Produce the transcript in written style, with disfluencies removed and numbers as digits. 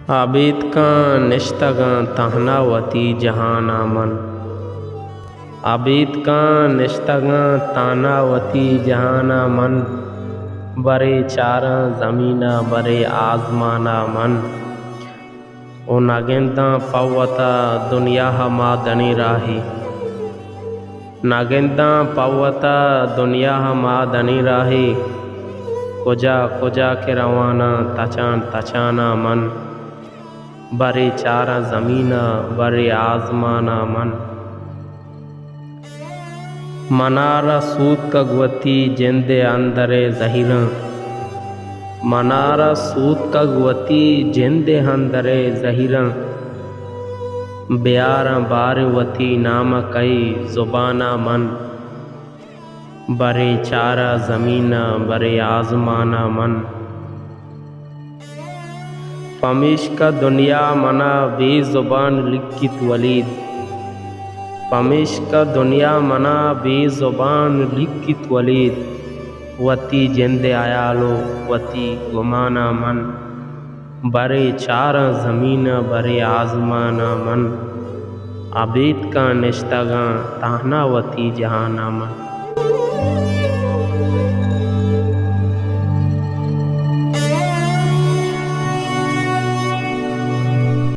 आबिद का निश्तगा तानावती जहाना मन। आबिद का निश्तगा तानावती जहाना मन। बरे चारा ज़मीना बरे आज़माना मन। ओ नागेंदा पवता दुनिया मादनी राही। नागेंदा पवता दुनिया मादनी राही। कुजा कुजा के रवाना तचान तचाना मन। बरे चारा ज़मीना बरे आज़माना मन। मनारा सूद कगवती जिंदे अंदरे ज़हीरा। मनारा सूद कगवती जिंदे अंदरे ज़हीरा। ब्यारा बारवती नाम कई ज़ुबाना मन। बरे चारा ज़मीना बरे आज़माना मन। फमिश का दुनिया मना बेज़ुबान लिखित वलीद। फमिश का दुनिया मना बेज़ुबान लिखित वलीद। वती जिंदे आयालो वती गुमाना मन। बरे चारा ज़मीना बरे आज़माना मन। आबिद का निश्तगा तानावती जहाना मन।